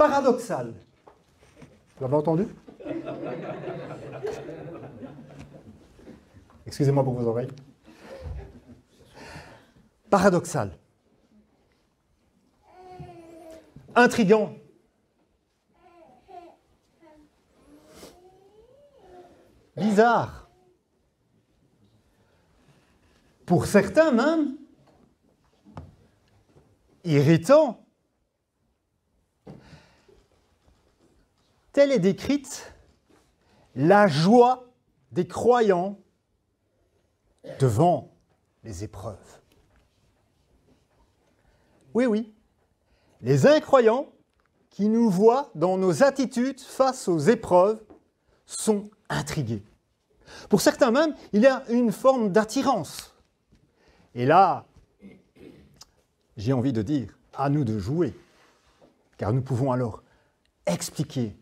paradoxal. Vous avez entendu? Excusez-moi pour vos oreilles. Paradoxal. Intriguant. Bizarre. Pour certains même, irritant. Telle est décrite la joie des croyants devant les épreuves. Oui, oui. Les incroyants qui nous voient dans nos attitudes face aux épreuves sont intrigués. Pour certains même, il y a une forme d'attirance. Et là, j'ai envie de dire, à nous de jouer, car nous pouvons alors expliquer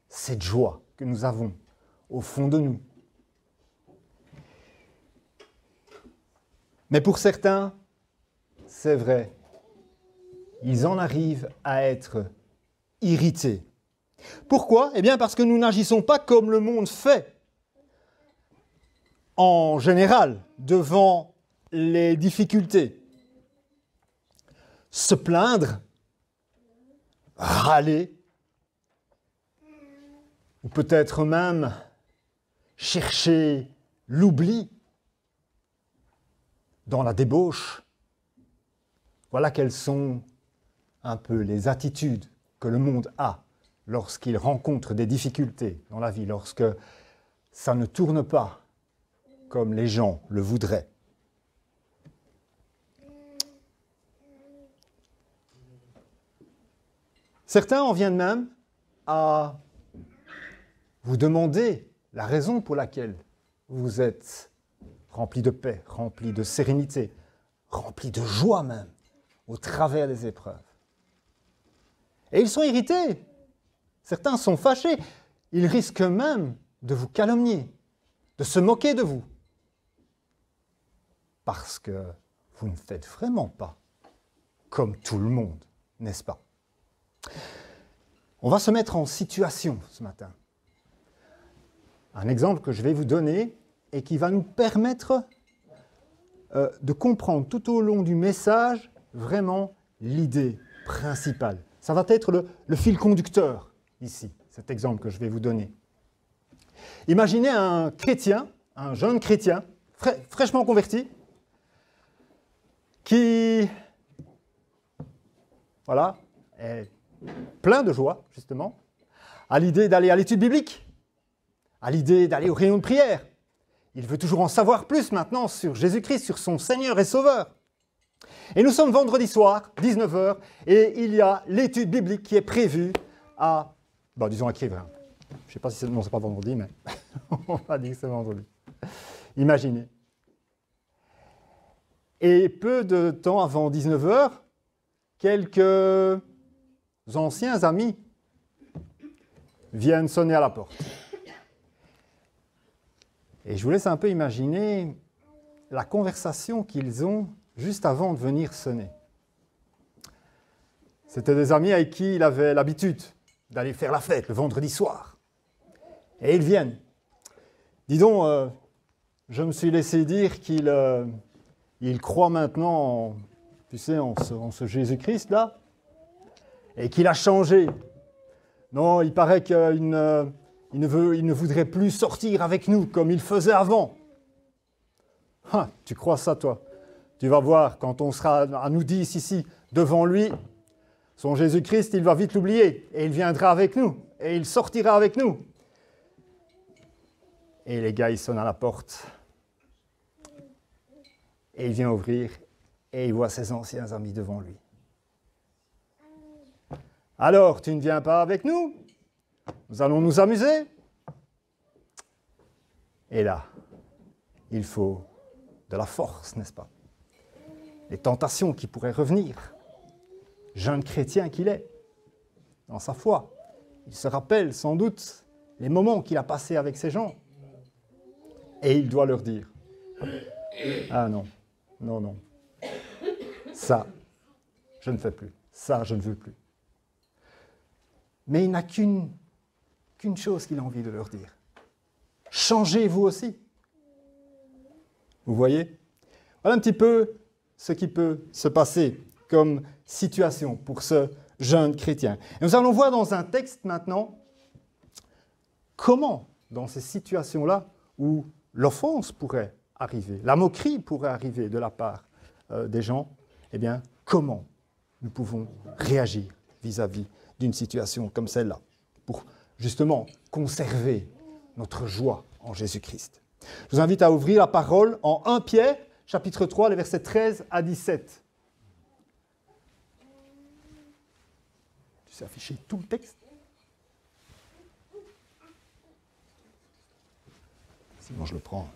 cette joie que nous avons au fond de nous. Mais pour certains, c'est vrai, ils en arrivent à être irrités. Pourquoi? Eh bien parce que nous n'agissons pas comme le monde fait. En général, devant les difficultés. Se plaindre, râler, ou peut-être même chercher l'oubli dans la débauche. Voilà quelles sont un peu les attitudes que le monde a lorsqu'il rencontre des difficultés dans la vie, lorsque ça ne tourne pas comme les gens le voudraient. Certains en viennent même à vous demander la raison pour laquelle vous êtes rempli de paix, rempli de sérénité, rempli de joie même, au travers des épreuves. Et ils sont irrités. Certains sont fâchés. Ils risquent même de vous calomnier, de se moquer de vous. Parce que vous ne faites vraiment pas comme tout le monde, n'est-ce pas? On va se mettre en situation ce matin. Un exemple que je vais vous donner et qui va nous permettre de comprendre tout au long du message vraiment l'idée principale. Ça va être le fil conducteur ici, cet exemple que je vais vous donner. Imaginez un chrétien, un jeune chrétien, fraîchement converti, qui voilà, est plein de joie, justement, à l'idée d'aller à l'étude biblique, à l'idée d'aller aux réunions de prière. Il veut toujours en savoir plus maintenant sur Jésus-Christ, sur son Seigneur et Sauveur. Et nous sommes vendredi soir, 19h, et il y a l'étude biblique qui est prévue à, disons à Kiev. Je ne sais pas si c'est, non, c'est pas vendredi, mais on va dire que c'est vendredi. Imaginez. Et peu de temps avant 19h, quelques anciens amis viennent sonner à la porte. Et je vous laisse un peu imaginer la conversation qu'ils ont juste avant de venir sonner. C'était des amis avec qui il avait l'habitude d'aller faire la fête le vendredi soir. Et ils viennent. Dis donc, je me suis laissé dire qu'il croit maintenant en, tu sais, en ce Jésus-Christ-là, et qu'il a changé. Non, il paraît qu'il ne voudrait plus sortir avec nous comme il faisait avant. Ah, tu crois ça, toi? Tu vas voir, quand on sera à nous 10 ici, devant lui, son Jésus-Christ, il va vite l'oublier, et il viendra avec nous, et il sortira avec nous. Et les gars, ils sonnent à la porte. Et il vient ouvrir, et il voit ses anciens amis devant lui. Alors, tu ne viens pas avec nous? Nous allons nous amuser. Et là, il faut de la force, n'est-ce pas? Les tentations qui pourraient revenir. Jeune chrétien qu'il est, dans sa foi, il se rappelle sans doute les moments qu'il a passés avec ces gens. Et il doit leur dire, ah non, non, non, ça, je ne fais plus, ça, je ne veux plus. Mais il n'a qu'une chose qu'il a envie de leur dire. Changez vous aussi. Vous voyez? Voilà un petit peu ce qui peut se passer comme situation pour ce jeune chrétien. Et nous allons voir dans un texte maintenant comment, dans ces situations-là où l'offense pourrait arriver, la moquerie pourrait arriver de la part des gens, eh bien, comment nous pouvons réagir vis-à-vis d'une situation comme celle-là, pour justement conserver notre joie en Jésus-Christ. Je vous invite à ouvrir la parole en 1 Pierre, chapitre 3, les versets 13 à 17. Tu sais afficher tout le texte? Sinon, je le prends.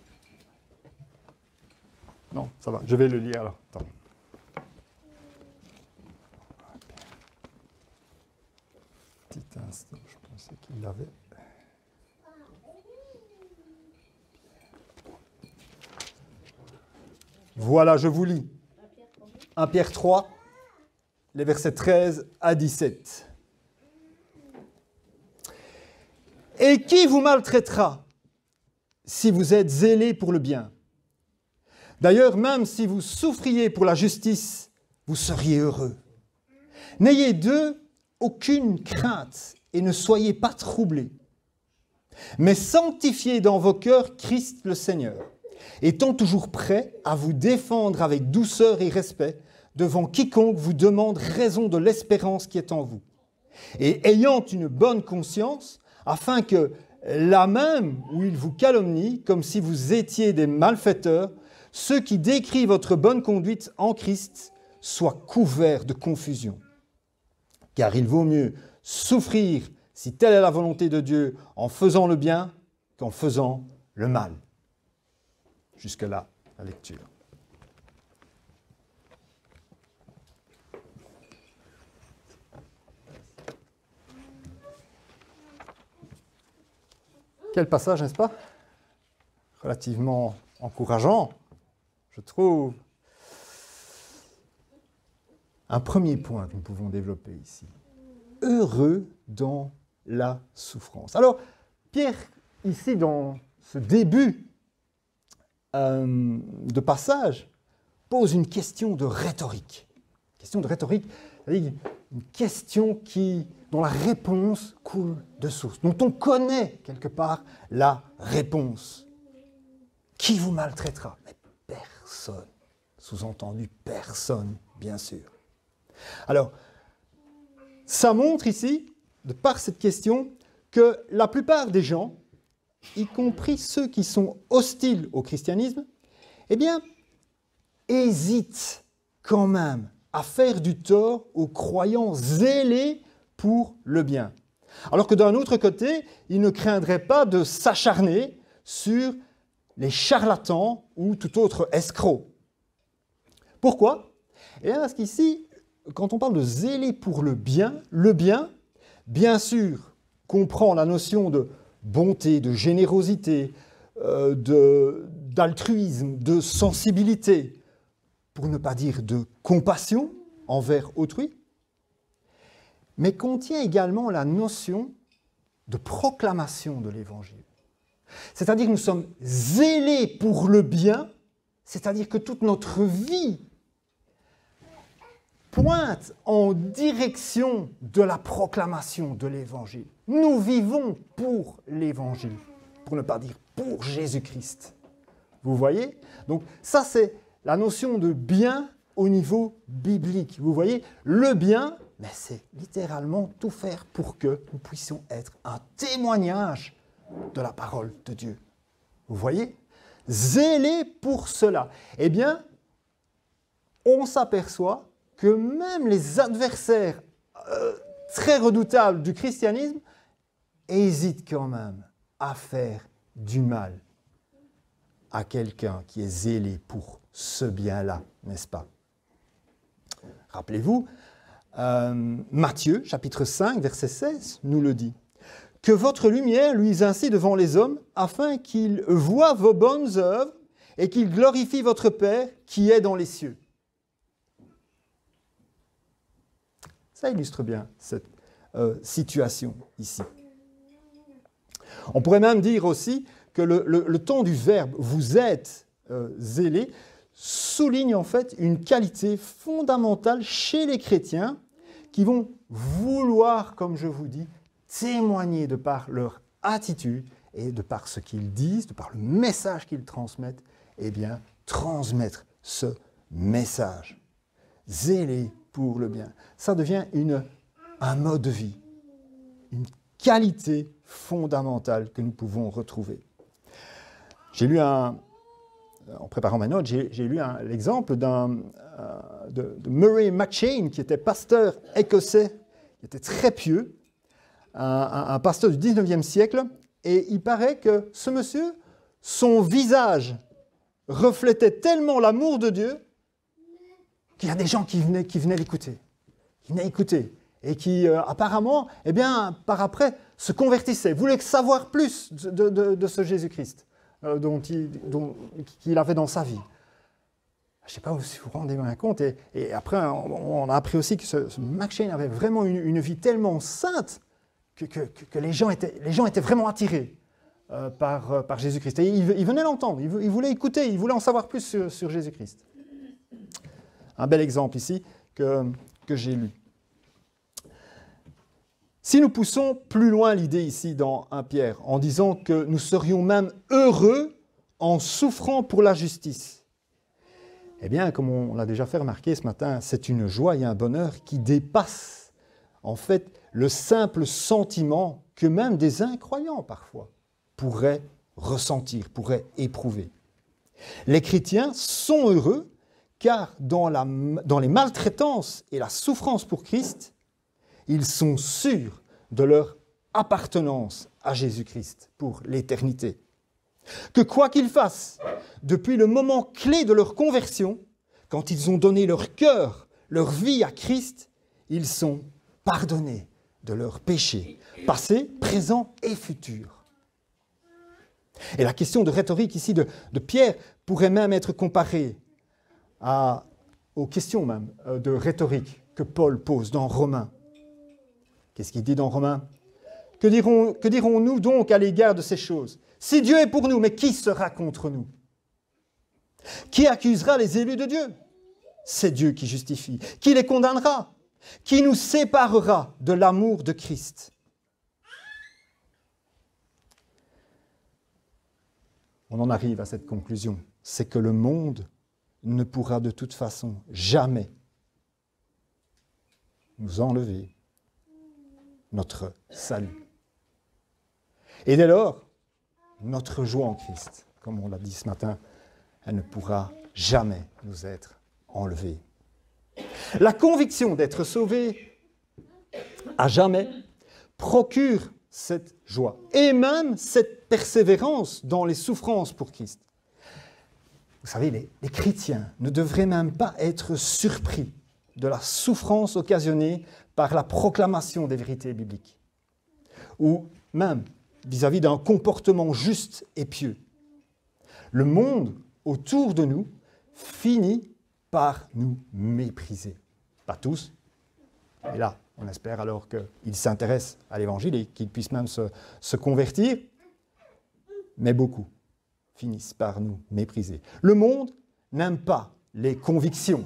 Non, ça va, je vais le lire alors. Attends. Petit instant, je pensais qu'il l'avait. Voilà, je vous lis. 1 Pierre 3, les versets 13 à 17. Et qui vous maltraitera si vous êtes zélés pour le bien? D'ailleurs, même si vous souffriez pour la justice, vous seriez heureux. N'ayez d'eux aucune crainte et ne soyez pas troublés. Mais sanctifiez dans vos cœurs Christ le Seigneur, étant toujours prêt à vous défendre avec douceur et respect devant quiconque vous demande raison de l'espérance qui est en vous. Et ayant une bonne conscience, afin que là même où ils vous calomnient, comme si vous étiez des malfaiteurs, ceux qui décrivent votre bonne conduite en Christ soient couverts de confusion. Car il vaut mieux souffrir, si telle est la volonté de Dieu, en faisant le bien qu'en faisant le mal. Jusque-là, la lecture. Quel passage, n'est-ce pas? Relativement encourageant, je trouve. Un premier point que nous pouvons développer ici. Heureux dans la souffrance. Alors, Pierre, ici, dans ce début de passage, pose une question de rhétorique. Question de rhétorique, c'est-à-dire une question dont la réponse coule de source, dont on connaît quelque part la réponse. Qui vous maltraitera? Mais personne. Sous-entendu, personne, bien sûr. Alors, ça montre ici, de par cette question, que la plupart des gens, y compris ceux qui sont hostiles au christianisme, eh bien, hésitent quand même à faire du tort aux croyants zélés pour le bien. Alors que d'un autre côté, ils ne craindraient pas de s'acharner sur les charlatans ou tout autre escroc. Pourquoi? Eh bien, parce qu'ici, quand on parle de zéler pour le bien, bien sûr, comprend la notion de bonté, de générosité, d'altruisme, de sensibilité, pour ne pas dire de compassion envers autrui, mais contient également la notion de proclamation de l'Évangile. C'est-à-dire que nous sommes zélés pour le bien, c'est-à-dire que toute notre vie pointe en direction de la proclamation de l'Évangile. Nous vivons pour l'Évangile, pour ne pas dire pour Jésus-Christ. Vous voyez? Donc ça, c'est la notion de bien au niveau biblique. Vous voyez? Le bien, mais c'est littéralement tout faire pour que nous puissions être un témoignage de la parole de Dieu. Vous voyez? Zélés pour cela. Eh bien, on s'aperçoit que même les adversaires très redoutables du christianisme hésitent quand même à faire du mal à quelqu'un qui est zélé pour ce bien-là, n'est-ce pas? Rappelez-vous, Matthieu, chapitre 5, verset 16, nous le dit. « Que votre lumière luise ainsi devant les hommes, afin qu'ils voient vos bonnes œuvres et qu'ils glorifient votre Père qui est dans les cieux. » Ça illustre bien cette situation ici. On pourrait même dire aussi que le temps du verbe « vous êtes zélés » souligne en fait une qualité fondamentale chez les chrétiens qui vont vouloir, comme je vous dis, témoigner de par leur attitude et de par ce qu'ils disent, de par le message qu'ils transmettent, eh bien, transmettre ce message. Zélé pour le bien. Ça devient un mode de vie, une qualité fondamentale que nous pouvons retrouver. J'ai lu en préparant ma note, j'ai lu l'exemple de Murray McCheyne, qui était pasteur écossais, qui était très pieux, un pasteur du 19e siècle, et il paraît que ce monsieur, son visage reflétait tellement l'amour de Dieu qu'il y a des gens qui venaient l'écouter, et qui apparemment, eh bien, par après, se convertissaient, voulaient savoir plus de ce Jésus-Christ qu'il avait dans sa vie. Je ne sais pas si vous vous rendez bien compte, et après, on a appris aussi que ce McCheyne avait vraiment une vie tellement sainte que les gens étaient vraiment attirés par Jésus-Christ. Et ils venaient l'entendre, ils voulaient écouter, ils voulaient en savoir plus sur Jésus-Christ. Un bel exemple ici que j'ai lu. Si nous poussons plus loin l'idée ici dans 1 Pierre, en disant que nous serions même heureux en souffrant pour la justice, eh bien, comme on l'a déjà fait remarquer ce matin, c'est une joie et un bonheur qui dépassent en fait le simple sentiment que même des incroyants parfois pourraient ressentir, pourraient éprouver. Les chrétiens sont heureux car dans les maltraitances et la souffrance pour Christ, ils sont sûrs de leur appartenance à Jésus-Christ pour l'éternité. Que quoi qu'ils fassent, depuis le moment clé de leur conversion, quand ils ont donné leur cœur, leur vie à Christ, ils sont pardonnés de leurs péchés, passés, présents et futurs. Et la question de rhétorique ici de Pierre pourrait même être comparée aux questions même de rhétorique que Paul pose dans Romains. Qu'est-ce qu'il dit dans Romains ? Que dirons-nous donc à l'égard de ces choses ? Si Dieu est pour nous, mais qui sera contre nous ? Qui accusera les élus de Dieu ? C'est Dieu qui justifie. Qui les condamnera ? Qui nous séparera de l'amour de Christ ? On en arrive à cette conclusion. C'est que le monde ne pourra de toute façon jamais nous enlever notre salut. Et dès lors, notre joie en Christ, comme on l'a dit ce matin, elle ne pourra jamais nous être enlevée. La conviction d'être sauvé à jamais procure cette joie et même cette persévérance dans les souffrances pour Christ. Vous savez, les chrétiens ne devraient même pas être surpris de la souffrance occasionnée par la proclamation des vérités bibliques, ou même vis-à-vis d'un comportement juste et pieux. Le monde autour de nous finit par nous mépriser. Pas tous, et là, on espère alors qu'ils s'intéressent à l'Évangile et qu'ils puissent même se convertir, mais beaucoup finissent par nous mépriser. Le monde n'aime pas les convictions.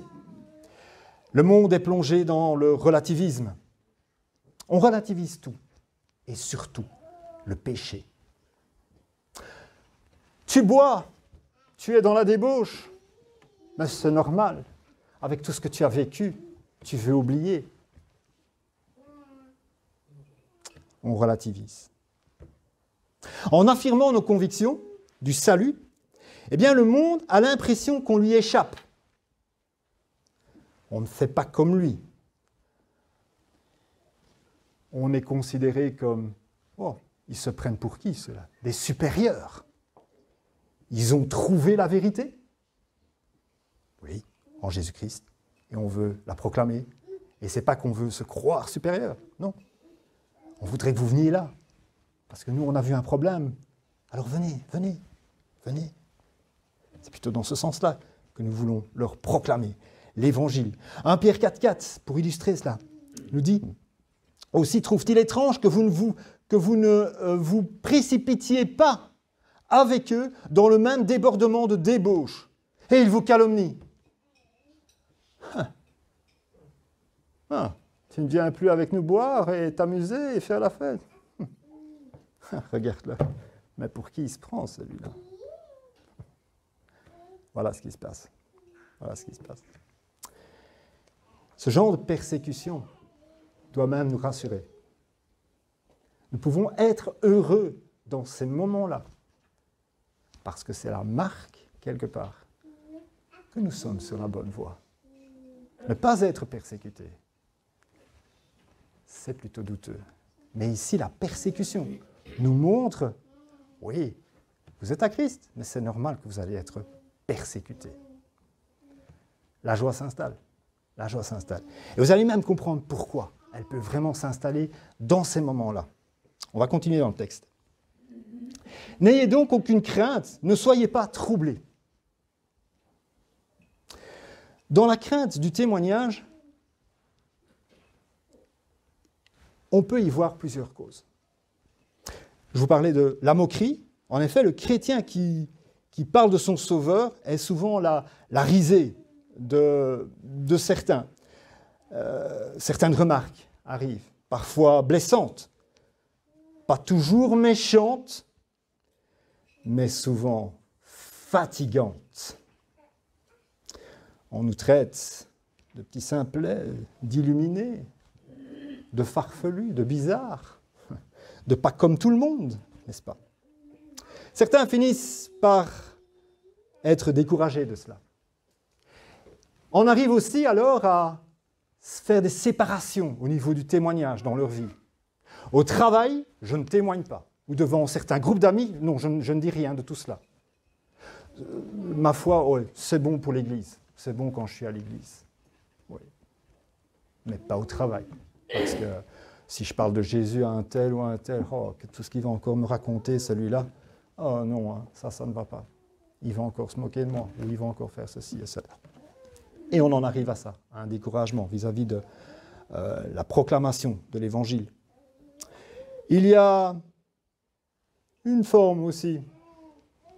Le monde est plongé dans le relativisme. On relativise tout, et surtout le péché. Tu bois, tu es dans la débauche, mais c'est normal. Avec tout ce que tu as vécu, tu veux oublier. On relativise. En affirmant nos convictions du salut, eh bien le monde a l'impression qu'on lui échappe. On ne fait pas comme lui. On est considéré comme, oh, ils se prennent pour qui ceux-là ? Des supérieurs. Ils ont trouvé la vérité ? Oui, en Jésus-Christ. Et on veut la proclamer. Et ce n'est pas qu'on veut se croire supérieur, non. On voudrait que vous veniez là. Parce que nous, on a vu un problème. Alors venez. C'est plutôt dans ce sens-là que nous voulons leur proclamer l'Évangile. 1 Pierre 4,4, pour illustrer cela, nous dit Aussi trouve-t-il étrange que vous ne vous précipitiez pas avec eux dans le même débordement de débauche. Et ils vous calomnient. Tu ne viens plus avec nous boire et t'amuser et faire la fête. Regarde-le. Mais pour qui il se prend, celui-là? Voilà ce qui se passe. Voilà ce qui se passe. Ce genre de persécution doit même nous rassurer. Nous pouvons être heureux dans ces moments-là, parce que c'est la marque, quelque part, que nous sommes sur la bonne voie. Ne pas être persécuté, c'est plutôt douteux. Mais ici, la persécution nous montre, oui, vous êtes à Christ, mais c'est normal que vous allez être persécuté. La joie s'installe. La joie s'installe. Et vous allez même comprendre pourquoi elle peut vraiment s'installer dans ces moments-là. On va continuer dans le texte. N'ayez donc aucune crainte, ne soyez pas troublés. Dans la crainte du témoignage, on peut y voir plusieurs causes. Je vous parlais de la moquerie. En effet, le chrétien qui parle de son sauveur est souvent la risée de certains. Certaines remarques arrivent, parfois blessantes, pas toujours méchantes, mais souvent fatigantes. On nous traite de petits simplets, d'illuminés, de farfelus, de bizarres, de pas comme tout le monde, n'est-ce pas? Certains finissent par être découragés de cela. On arrive aussi alors à faire des séparations au niveau du témoignage dans leur vie. Au travail, je ne témoigne pas. Ou devant certains groupes d'amis, non, je ne dis rien de tout cela. Ma foi, ouais, c'est bon pour l'Église. C'est bon quand je suis à l'Église. Oui. Mais pas au travail. Parce que si je parle de Jésus à un tel ou à un tel, tout ce qu'il va encore me raconter, celui-là, oh non, hein, ça ne va pas. Il va encore se moquer de moi, ou il va encore faire ceci et cela. Et on en arrive à ça, à un découragement vis-à-vis de la proclamation de l'Évangile. Il y a une forme aussi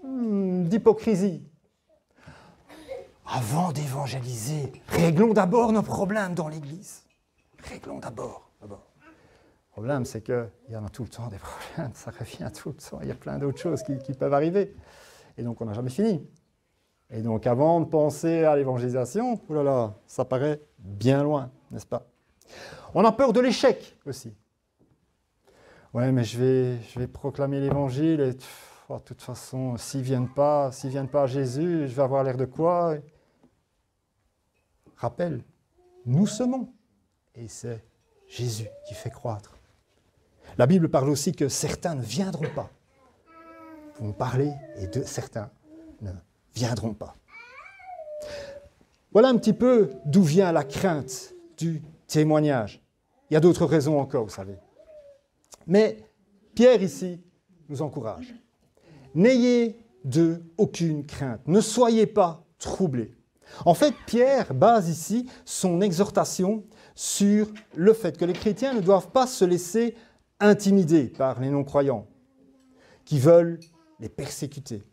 d'hypocrisie. Avant d'évangéliser, réglons d'abord nos problèmes dans l'Église. Réglons d'abord. Le problème, c'est qu'il y en a tout le temps des problèmes, ça revient tout le temps. Il y a plein d'autres choses qui peuvent arriver. Et donc, on n'a jamais fini. Et donc, avant de penser à l'évangélisation, oh là là, ça paraît bien loin, n'est-ce pas? On a peur de l'échec aussi. Ouais, mais je vais proclamer l'évangile et de toute façon, s'ils ne viennent pas à Jésus, je vais avoir l'air de quoi? Rappel, nous semons. Et c'est Jésus qui fait croître. La Bible parle aussi que certains ne viendront pas. Vous me parlez et certains ne viendront pas. Voilà un petit peu d'où vient la crainte du témoignage. Il y a d'autres raisons encore, vous savez. Mais Pierre ici nous encourage. N'ayez d'eux aucune crainte. Ne soyez pas troublés. En fait, Pierre base ici son exhortation sur le fait que les chrétiens ne doivent pas se laisser intimider par les non-croyants qui veulent les persécuter.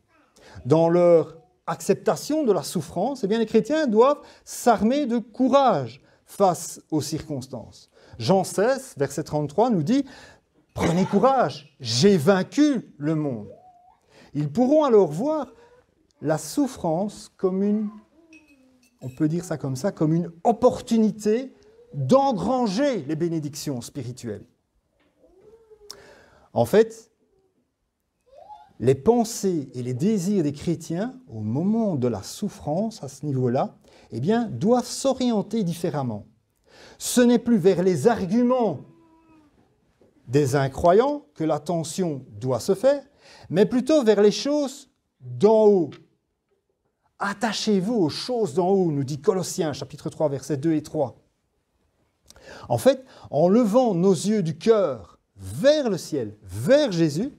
Dans leur acceptation de la souffrance, eh bien, les chrétiens doivent s'armer de courage face aux circonstances. Jean 16, verset 33, nous dit « Prenez courage, j'ai vaincu le monde ». Ils pourront alors voir la souffrance comme une, on peut dire ça comme ça, comme une opportunité d'engranger les bénédictions spirituelles. En fait, les pensées et les désirs des chrétiens, au moment de la souffrance, à ce niveau-là, eh bien, doivent s'orienter différemment. Ce n'est plus vers les arguments des incroyants que l'attention doit se faire, mais plutôt vers les choses d'en haut. Attachez-vous aux choses d'en haut, nous dit Colossiens, chapitre 3, versets 2 et 3. En fait, en levant nos yeux du cœur vers le ciel, vers Jésus,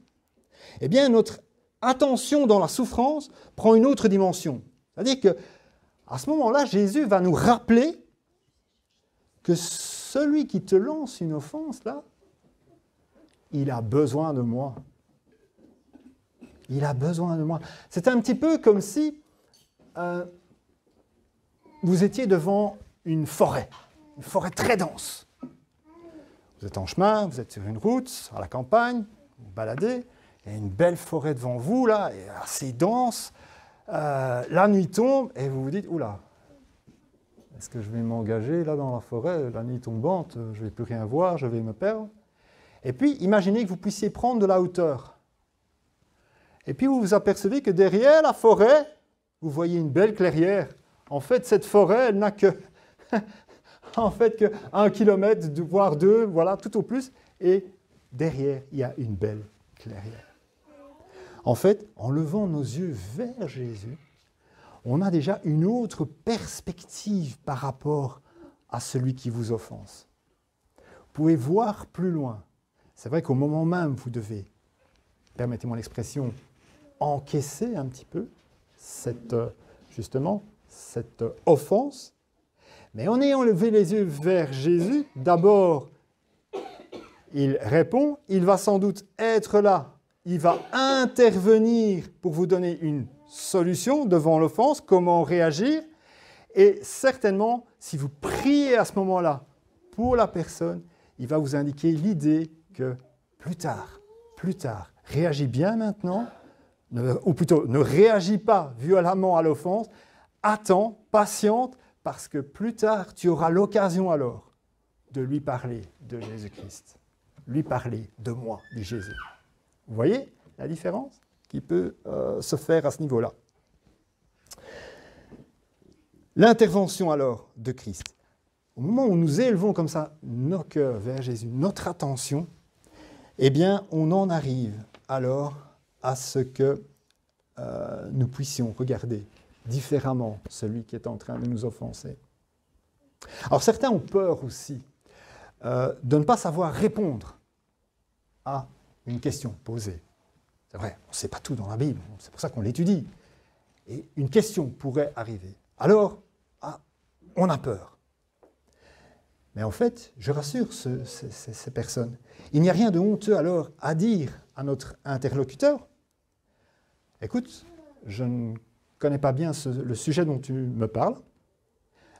eh bien, notre attention dans la souffrance prend une autre dimension. C'est-à-dire qu'à ce moment-là, Jésus va nous rappeler que celui qui te lance une offense, là, il a besoin de moi. Il a besoin de moi. C'est un petit peu comme si vous étiez devant une forêt très dense. Vous êtes en chemin, vous êtes sur une route, à la campagne, vous vous baladez, il y a une belle forêt devant vous, là, et assez dense. La nuit tombe, et vous vous dites, oula, est-ce que je vais m'engager là dans la forêt, la nuit tombante, je ne vais plus rien voir, je vais me perdre. Et puis, imaginez que vous puissiez prendre de la hauteur. Et puis, vous vous apercevez que derrière la forêt, vous voyez une belle clairière. En fait, cette forêt, elle n'a que, en fait, que 1 kilomètre, voire 2, voilà, tout au plus. Et derrière, il y a une belle clairière. En fait, en levant nos yeux vers Jésus, on a déjà une autre perspective par rapport à celui qui vous offense. Vous pouvez voir plus loin. C'est vrai qu'au moment même, vous devez, permettez-moi l'expression, encaisser un petit peu cette offense. Mais en ayant levé les yeux vers Jésus, d'abord, il répond, il va sans doute être là. Il va intervenir pour vous donner une solution devant l'offense, comment réagir. Et certainement, si vous priez à ce moment-là pour la personne, il va vous indiquer l'idée que plus tard, réagis bien maintenant, ou plutôt ne réagis pas violemment à l'offense, attends, patiente, parce que plus tard, tu auras l'occasion alors de lui parler de Jésus-Christ, lui parler de moi, dit Jésus. Vous voyez la différence qui peut se faire à ce niveau-là. L'intervention alors de Christ. Au moment où nous élevons comme ça nos cœurs vers Jésus, notre attention, eh bien, on en arrive alors à ce que nous puissions regarder différemment celui qui est en train de nous offenser. Alors certains ont peur aussi de ne pas savoir répondre à une question posée. C'est vrai, on ne sait pas tout dans la Bible, c'est pour ça qu'on l'étudie. Et une question pourrait arriver. Alors, on a peur. Mais en fait, je rassure ces personnes, il n'y a rien de honteux alors à dire à notre interlocuteur. Écoute, je ne connais pas bien le sujet dont tu me parles,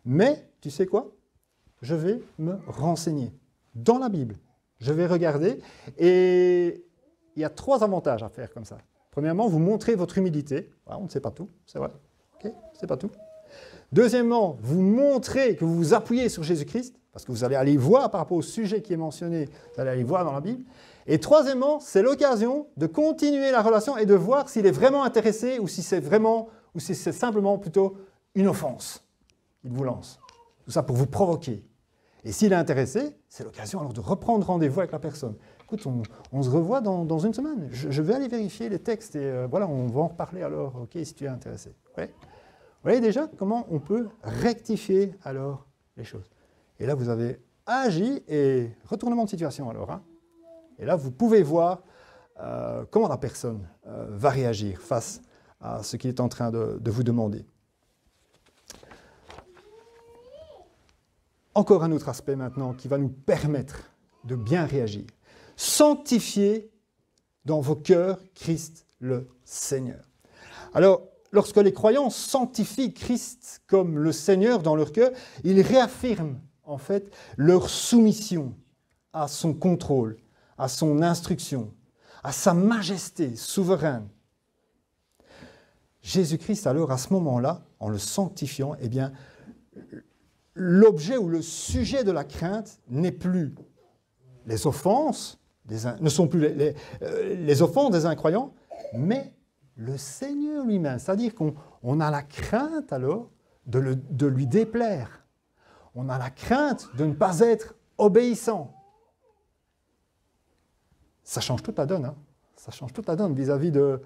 mais tu sais quoi? Je vais me renseigner dans la Bible. Je vais regarder et il y a 3 avantages à faire comme ça. Premièrement, vous montrez votre humilité. Ah, on ne sait pas tout, c'est vrai. Okay, on ne sait pas tout. Deuxièmement, vous montrez que vous vous appuyez sur Jésus-Christ, parce que vous allez aller voir par rapport au sujet qui est mentionné, vous allez aller voir dans la Bible. Et troisièmement, c'est l'occasion de continuer la relation et de voir s'il est vraiment intéressé ou si c'est simplement plutôt une offense qu'il vous lance. Tout ça pour vous provoquer. Et s'il est intéressé, c'est l'occasion alors de reprendre rendez-vous avec la personne. Écoute, on se revoit dans une semaine. Je vais aller vérifier les textes et voilà, on va en reparler alors, ok, si tu es intéressé. Ouais. Vous voyez déjà comment on peut rectifier alors les choses. Et là, vous avez agi et retournement de situation alors. Hein. Et là, vous pouvez voir comment la personne va réagir face à ce qu'il est en train de vous demander. Encore un autre aspect maintenant qui va nous permettre de bien réagir. Sanctifiez dans vos cœurs Christ le Seigneur. Alors, lorsque les croyants sanctifient Christ comme le Seigneur dans leur cœur, ils réaffirment en fait leur soumission à son contrôle, à son instruction, à sa majesté souveraine. Jésus-Christ, alors, à ce moment-là, en le sanctifiant, eh bien, l'objet ou le sujet de la crainte n'est plus les offenses, ne sont plus les offenses des incroyants, mais le Seigneur lui-même. C'est-à-dire qu'on a la crainte alors de lui déplaire. On a la crainte de ne pas être obéissant. Ça change toute la donne. Hein. Ça change toute la donne vis-à-vis de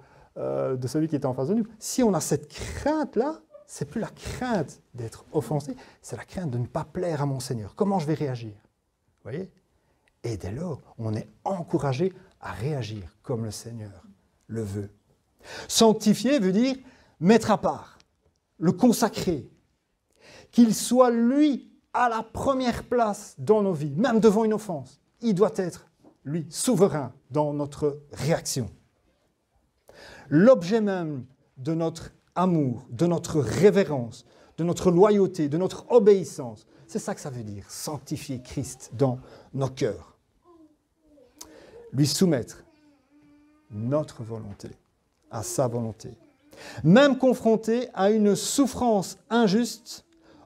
celui qui est en face de nous. Si on a cette crainte-là, c'est plus la crainte d'être offensé, c'est la crainte de ne pas plaire à mon Seigneur. Comment je vais réagir? Vous voyez? Et dès lors, on est encouragé à réagir comme le Seigneur le veut. Sanctifier veut dire mettre à part, le consacrer, qu'il soit lui à la première place dans nos vies, même devant une offense. Il doit être, lui, souverain dans notre réaction. L'objet même de notre amour, de notre révérence, de notre loyauté, de notre obéissance, c'est ça que ça veut dire, sanctifier Christ dans nos cœurs. Lui soumettre notre volonté à sa volonté. Même confronté à une souffrance injuste,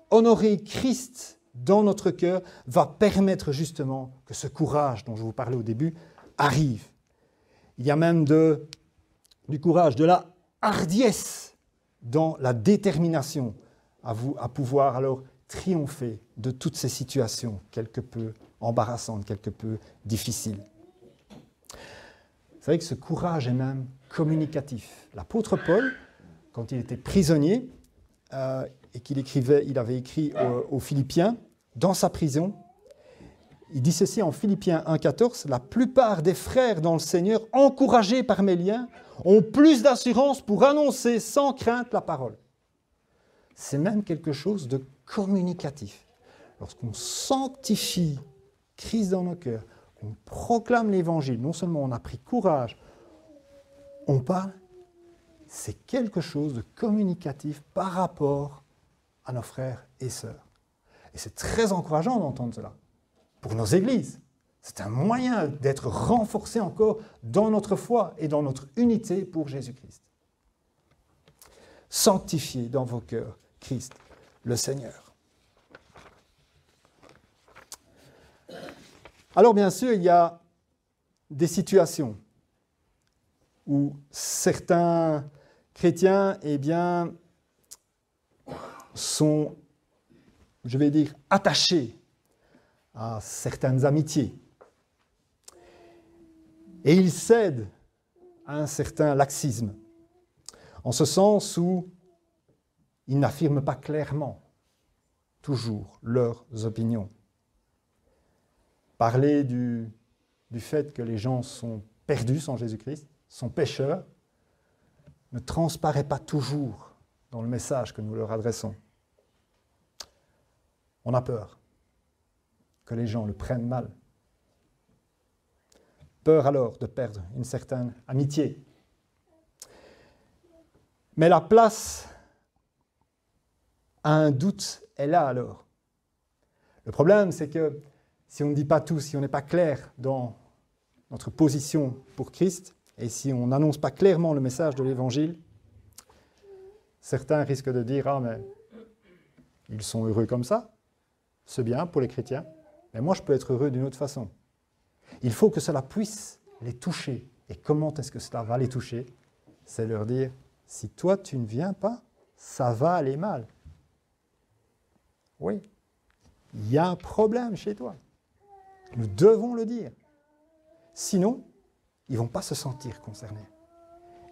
honorer Christ dans notre cœur va permettre justement que ce courage dont je vous parlais au début arrive. Il y a même du courage, de la hardiesse dans la détermination à pouvoir alors triompher de toutes ces situations quelque peu embarrassantes, quelque peu difficiles. Vous savez que ce courage est même communicatif. L'apôtre Paul, quand il était prisonnier et il avait écrit aux Philippiens, dans sa prison, il dit ceci en Philippiens 1,14, « La plupart des frères dans le Seigneur, encouragés par mes liens, ont plus d'assurance pour annoncer sans crainte la parole. » C'est même quelque chose de communicatif. Lorsqu'on sanctifie Christ dans nos cœurs, qu'on proclame l'Évangile, non seulement on a pris courage, on parle, c'est quelque chose de communicatif par rapport à nos frères et sœurs. Et c'est très encourageant d'entendre cela. Pour nos églises, c'est un moyen d'être renforcé encore dans notre foi et dans notre unité pour Jésus-Christ. Sanctifiez dans vos cœurs Christ, le Seigneur. Alors bien sûr, il y a des situations où certains chrétiens, sont, je vais dire, attachés à certaines amitiés. Et ils cèdent à un certain laxisme, en ce sens où ils n'affirment pas clairement toujours leurs opinions. Parler du fait que les gens sont perdus sans Jésus-Christ, sont pécheurs, ne transparaît pas toujours dans le message que nous leur adressons. On a peur que les gens le prennent mal. Peur alors de perdre une certaine amitié. Mais la place à un doute est là alors. Le problème, c'est que si on ne dit pas tout, si on n'est pas clair dans notre position pour Christ, et si on n'annonce pas clairement le message de l'Évangile, certains risquent de dire « Ah, mais ils sont heureux comme ça, c'est bien pour les chrétiens, mais moi je peux être heureux d'une autre façon. » Il faut que cela puisse les toucher. Et comment est-ce que cela va les toucher? C'est leur dire « Si toi tu ne viens pas, ça va aller mal. » Oui, il y a un problème chez toi. Nous devons le dire. Sinon, ils ne vont pas se sentir concernés.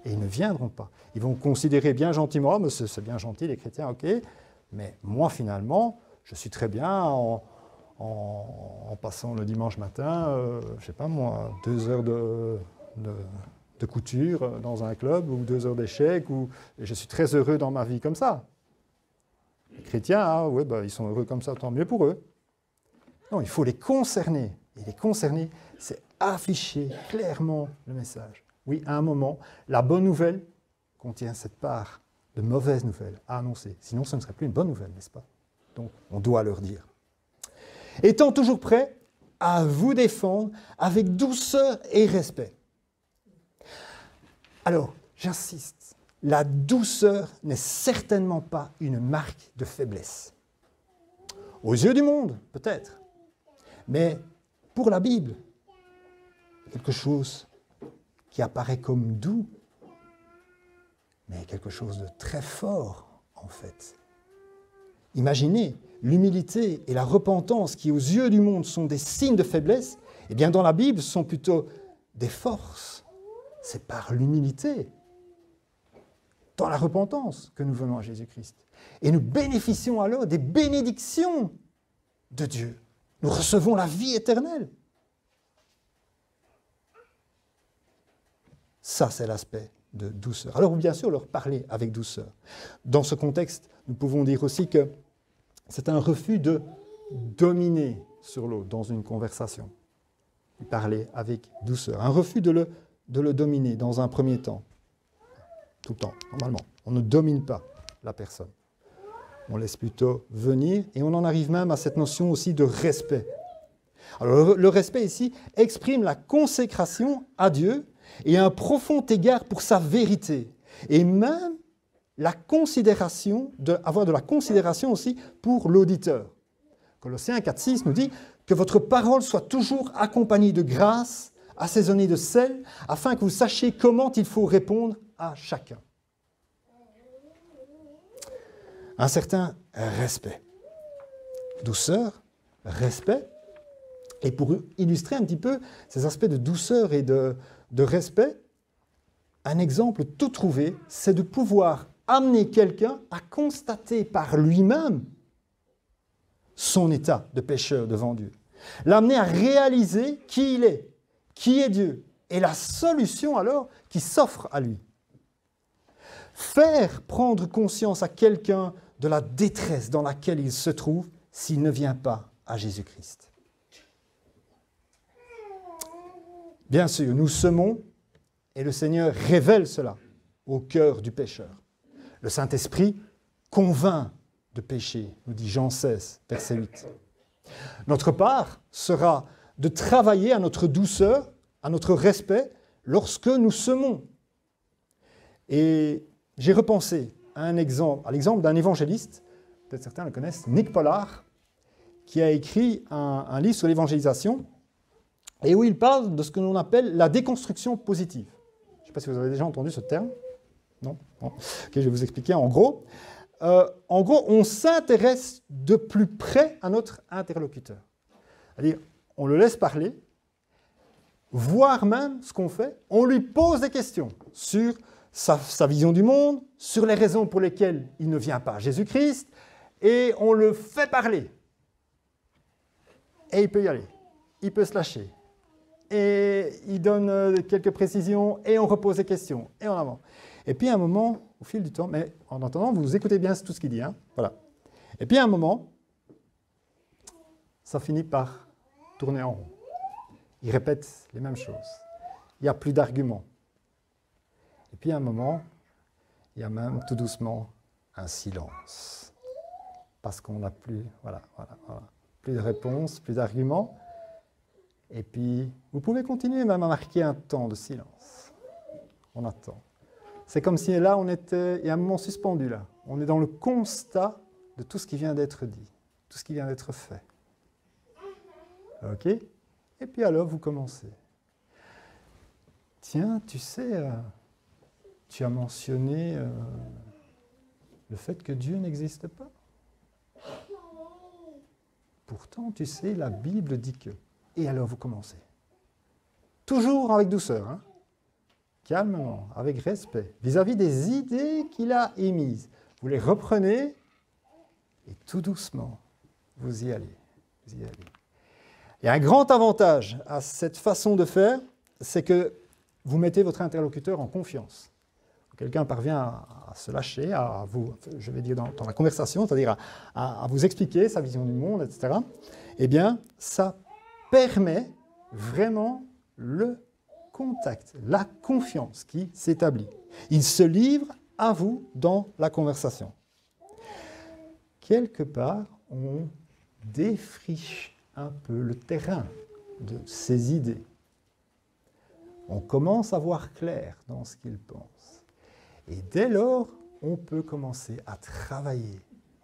Et ils ne viendront pas. Ils vont considérer bien gentiment, oh, mais c'est bien gentil les chrétiens, ok, mais moi finalement, je suis très bien en passant le dimanche matin, je ne sais pas moi, 2 heures de couture dans un club, ou 2 heures d'échecs, et je suis très heureux dans ma vie comme ça. Les chrétiens, oui, ils sont heureux comme ça, tant mieux pour eux. Non, il faut les concerner. Et les concerner, c'est afficher clairement le message. Oui, à un moment, la bonne nouvelle contient cette part de mauvaise nouvelle à annoncer. Sinon, ce ne serait plus une bonne nouvelle, n'est-ce pas? Donc, on doit leur dire. Étant toujours prêt à vous défendre avec douceur et respect. Alors, j'insiste, la douceur n'est certainement pas une marque de faiblesse. Aux yeux du monde, peut-être. Mais pour la Bible, quelque chose qui apparaît comme doux, mais quelque chose de très fort, en fait. Imaginez l'humilité et la repentance qui, aux yeux du monde, sont des signes de faiblesse, eh bien, dans la Bible, ce sont plutôt des forces. C'est par l'humilité, dans la repentance, que nous venons à Jésus-Christ. Et nous bénéficions alors des bénédictions de Dieu. Nous recevons la vie éternelle. Ça, c'est l'aspect de douceur. Alors, bien sûr, leur parler avec douceur. Dans ce contexte, nous pouvons dire aussi que c'est un refus de dominer sur l'autre dans une conversation. Il parlait avec douceur. Un refus de le dominer dans un premier temps. Tout le temps, normalement. On ne domine pas la personne. On laisse plutôt venir et on en arrive même à cette notion aussi de respect. Alors le respect ici exprime la consécration à Dieu et un profond égard pour sa vérité. Et même avoir de la considération aussi pour l'auditeur. Colossiens 4,6 nous dit que votre parole soit toujours accompagnée de grâce, assaisonnée de sel, afin que vous sachiez comment il faut répondre à chacun. Un certain respect. Douceur, respect. Et pour illustrer un petit peu ces aspects de douceur et de respect, un exemple tout trouvé, c'est de pouvoir amener quelqu'un à constater par lui-même son état de pécheur devant Dieu. L'amener à réaliser qui il est, qui est Dieu, et la solution alors qui s'offre à lui. Faire prendre conscience à quelqu'un de la détresse dans laquelle il se trouve s'il ne vient pas à Jésus-Christ. Bien sûr, nous semons et le Seigneur révèle cela au cœur du pécheur. Le Saint-Esprit convainc de péché, nous dit Jean 16, verset 8. Notre part sera de travailler à notre douceur, à notre respect, lorsque nous semons. Et j'ai repensé à l'exemple d'un évangéliste, peut-être certains le connaissent, Nick Pollard, qui a écrit un livre sur l'évangélisation, et où il parle de ce que l'on appelle la déconstruction positive. Je ne sais pas si vous avez déjà entendu ce terme. Non, non. Okay, je vais vous expliquer. En gros, on s'intéresse de plus près à notre interlocuteur. C'est-à-dire, on le laisse parler, voire même ce qu'on fait, on lui pose des questions sur sa vision du monde, sur les raisons pour lesquelles il ne vient pas à Jésus-Christ, et on le fait parler. Et il peut y aller, il peut se lâcher. Et il donne quelques précisions, et on repose des questions, et on avance. Et puis à un moment, au fil du temps, mais en attendant, vous écoutez bien tout ce qu'il dit, hein, voilà. Et puis à un moment, ça finit par tourner en rond. Il répète les mêmes choses. Il n'y a plus d'arguments. Et puis à un moment, il y a même tout doucement un silence. Parce qu'on n'a plus, plus de réponses, plus d'arguments. Et puis, vous pouvez continuer même à marquer un temps de silence. On attend. C'est comme si là, il y a un moment suspendu là. On est dans le constat de tout ce qui vient d'être dit, tout ce qui vient d'être fait. OK ? Et puis alors, vous commencez. Tiens, tu sais, tu as mentionné le fait que Dieu n'existe pas. Pourtant, tu sais, la Bible dit que... Et alors, vous commencez. Toujours avec douceur, hein ? Calmement, avec respect, vis-à-vis des idées qu'il a émises. Vous les reprenez et tout doucement, vous y allez. Vous y allez. Il y a un grand avantage à cette façon de faire, c'est que vous mettez votre interlocuteur en confiance. Quelqu'un parvient à se lâcher, à vous, je vais dire dans la conversation, c'est-à-dire à vous expliquer sa vision du monde, etc. Eh bien, ça permet vraiment le contact, la confiance qui s'établit. Il se livre à vous dans la conversation. Quelque part, on défriche un peu le terrain de ses idées. On commence à voir clair dans ce qu'il pense. Et dès lors, on peut commencer à travailler.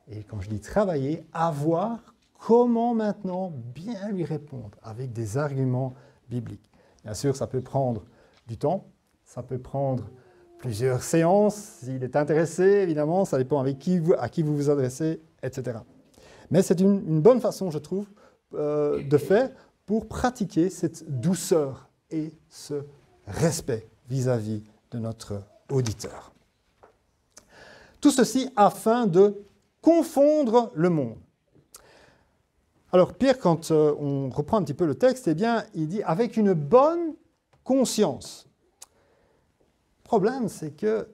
Et quand je dis travailler, à voir comment maintenant bien lui répondre avec des arguments bibliques. Bien sûr, ça peut prendre du temps, ça peut prendre plusieurs séances, s'il est intéressé, évidemment, ça dépend à qui vous vous adressez, etc. Mais c'est une bonne façon, je trouve, de faire pour pratiquer cette douceur et ce respect vis-à-vis de notre auditeur. Tout ceci afin de confondre le monde. Alors Pierre, quand on reprend un petit peu le texte, eh bien, il dit « avec une bonne conscience ». Le problème, c'est que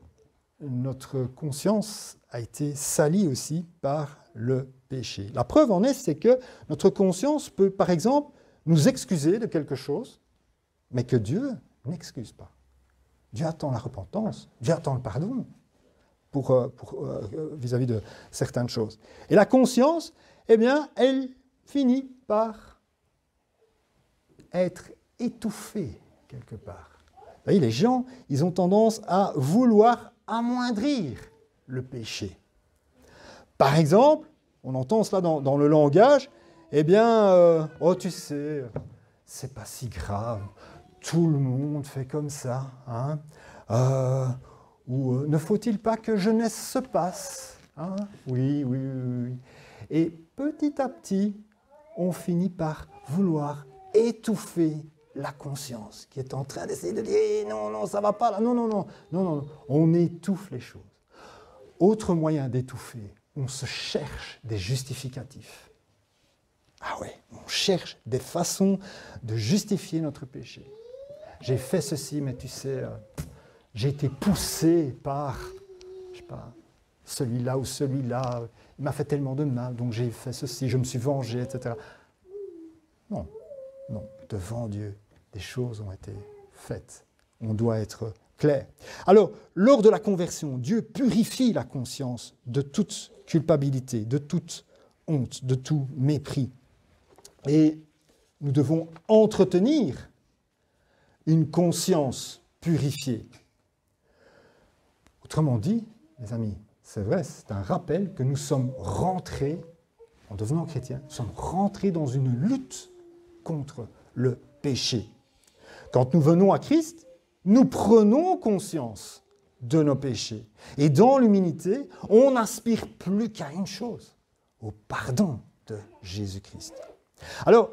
notre conscience a été salie aussi par le péché. La preuve en est, c'est que notre conscience peut, par exemple, nous excuser de quelque chose, mais que Dieu n'excuse pas. Dieu attend la repentance, Dieu attend le pardon vis-à-vis de certaines choses. Et la conscience, eh bien, elle finit par être étouffée quelque part. Vous voyez, les gens, ils ont tendance à vouloir amoindrir le péché. Par exemple, on entend cela dans le langage, eh bien, oh tu sais, c'est pas si grave, tout le monde fait comme ça, hein, ou ne faut-il pas que jeunesse se passe, hein, oui, oui, oui, oui. Et petit à petit, on finit par vouloir étouffer la conscience qui est en train d'essayer de dire eh, non, non, ça va pas là, non, non, non, non, non, on étouffe les choses. Autre moyen d'étouffer, on se cherche des justificatifs. Ah ouais, on cherche des façons de justifier notre péché. J'ai fait ceci, mais tu sais, j'ai été poussé par, je sais pas, celui-là ou celui-là, il m'a fait tellement de mal, donc j'ai fait ceci, je me suis vengé, etc. Non, non, devant Dieu, des choses ont été faites. On doit être clair. Alors, lors de la conversion, Dieu purifie la conscience de toute culpabilité, de toute honte, de tout mépris. Et nous devons entretenir une conscience purifiée. Autrement dit, les amis, c'est vrai, c'est un rappel que nous sommes rentrés, en devenant chrétiens, nous sommes rentrés dans une lutte contre le péché. Quand nous venons à Christ, nous prenons conscience de nos péchés. Et dans l'humilité, on n'aspire plus qu'à une chose, au pardon de Jésus-Christ. Alors,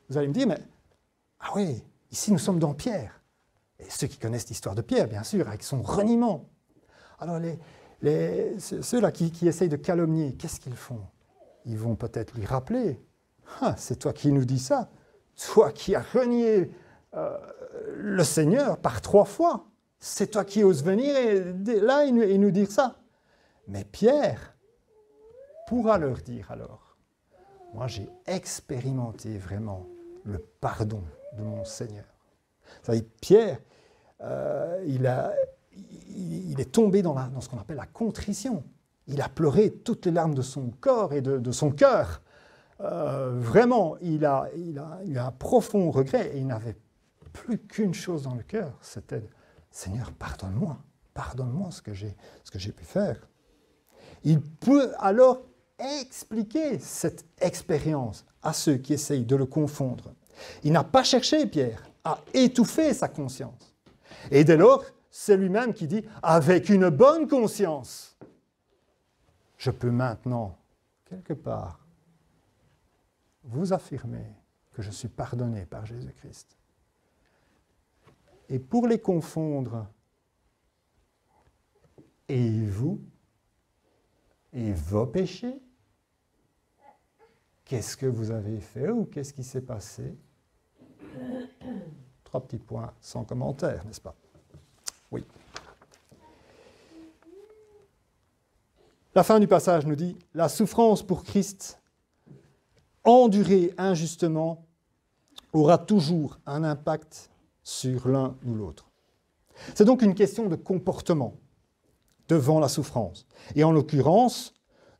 vous allez me dire, mais, ah oui, ici nous sommes dans Pierre. Et ceux qui connaissent l'histoire de Pierre, bien sûr, avec son reniement. Alors, ceux-là qui essayent de calomnier, qu'est-ce qu'ils font? Ils vont peut-être lui rappeler, ah, c'est toi qui nous dis ça, toi qui as renié le Seigneur par 3 fois, c'est toi qui oses venir là et nous dire ça. Mais Pierre pourra leur dire alors, moi j'ai expérimenté vraiment le pardon de mon Seigneur. Vous savez, Pierre, il est tombé dans ce qu'on appelle la contrition. Il a pleuré toutes les larmes de son corps et de son cœur. Vraiment, il a eu un profond regret et il n'avait plus qu'une chose dans le cœur, c'était « Seigneur, pardonne-moi ce que j'ai pu faire ». Il peut alors expliquer cette expérience à ceux qui essayent de le confondre. Il n'a pas cherché, Pierre, à étouffer sa conscience. Et dès lors, c'est lui-même qui dit « Avec une bonne conscience, je peux maintenant, quelque part, vous affirmer que je suis pardonné par Jésus-Christ. » Et pour les confondre, et vous, et vos péchés, qu'est-ce que vous avez fait ou qu'est-ce qui s'est passé? 3 petits points sans commentaire, n'est-ce pas? Oui. La fin du passage nous dit « La souffrance pour Christ, endurée injustement, aura toujours un impact sur l'un ou l'autre. » C'est donc une question de comportement devant la souffrance. Et en l'occurrence,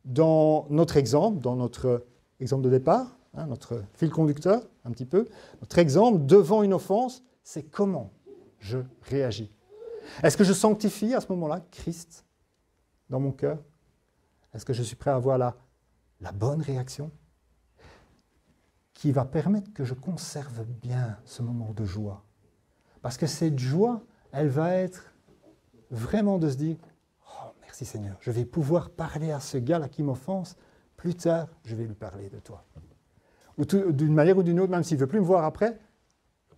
dans notre exemple de départ, hein, notre fil conducteur, un petit peu, notre exemple devant une offense, c'est comment je réagis. Est-ce que je sanctifie à ce moment-là Christ dans mon cœur? Est-ce que je suis prêt à avoir la bonne réaction qui va permettre que je conserve bien ce moment de joie? Parce que cette joie, elle va être vraiment de se dire « Oh, merci Seigneur, je vais pouvoir parler à ce gars-là qui m'offense. Plus tard, je vais lui parler de toi. » Ou d'une manière ou d'une autre, même s'il ne veut plus me voir après,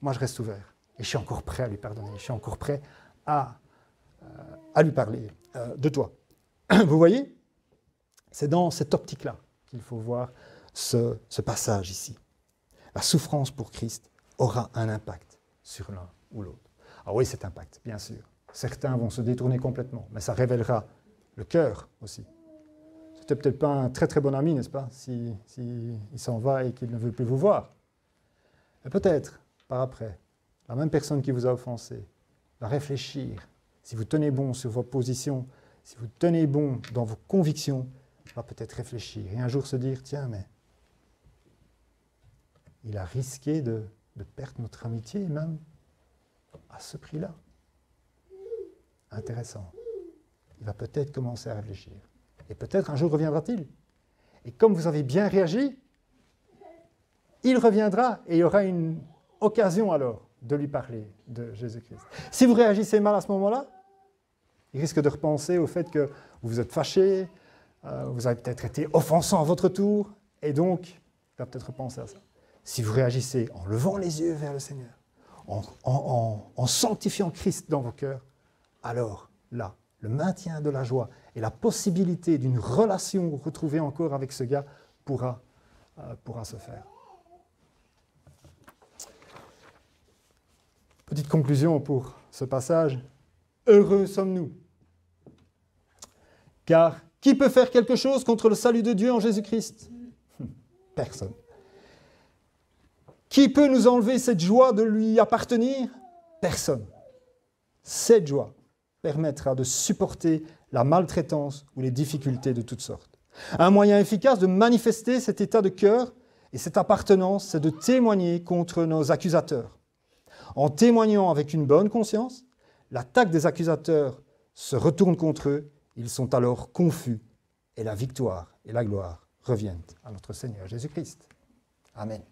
moi je reste ouvert. Et je suis encore prêt à lui pardonner. Je suis encore prêt à lui parler de toi. Vous voyez? C'est dans cette optique-là qu'il faut voir ce passage ici. La souffrance pour Christ aura un impact sur l'un ou l'autre. Ah oui, cet impact, bien sûr. Certains vont se détourner complètement, mais ça révélera le cœur aussi. c'était peut-être pas un très très bon ami, n'est-ce pas, si il s'en va et qu'il ne veut plus vous voir. Mais peut-être, par après, la même personne qui vous a offensé va réfléchir. Si vous tenez bon sur vos positions, si vous tenez bon dans vos convictions, va peut-être réfléchir et un jour se dire, tiens, mais il a risqué de perdre notre amitié, même à ce prix-là. Intéressant. Il va peut-être commencer à réfléchir. Et peut-être un jour reviendra-t-il. Et comme vous avez bien réagi, il reviendra et il y aura une occasion alors de lui parler de Jésus-Christ. Si vous réagissez mal à ce moment-là, il risque de repenser au fait que vous vous êtes fâché, vous avez peut-être été offensant à votre tour, et donc il va peut-être repenser à ça. Si vous réagissez en levant les yeux vers le Seigneur, en sanctifiant Christ dans vos cœurs, alors là, le maintien de la joie et la possibilité d'une relation retrouvée encore avec ce gars pourra se faire. Petite conclusion pour ce passage. Heureux sommes-nous. Car qui peut faire quelque chose contre le salut de Dieu en Jésus-Christ? Personne. Qui peut nous enlever cette joie de lui appartenir? Personne. Cette joie permettra de supporter la maltraitance ou les difficultés de toutes sortes. Un moyen efficace de manifester cet état de cœur et cette appartenance, c'est de témoigner contre nos accusateurs. En témoignant avec une bonne conscience, l'attaque des accusateurs se retourne contre eux, ils sont alors confus et la victoire et la gloire reviennent à notre Seigneur Jésus-Christ. Amen.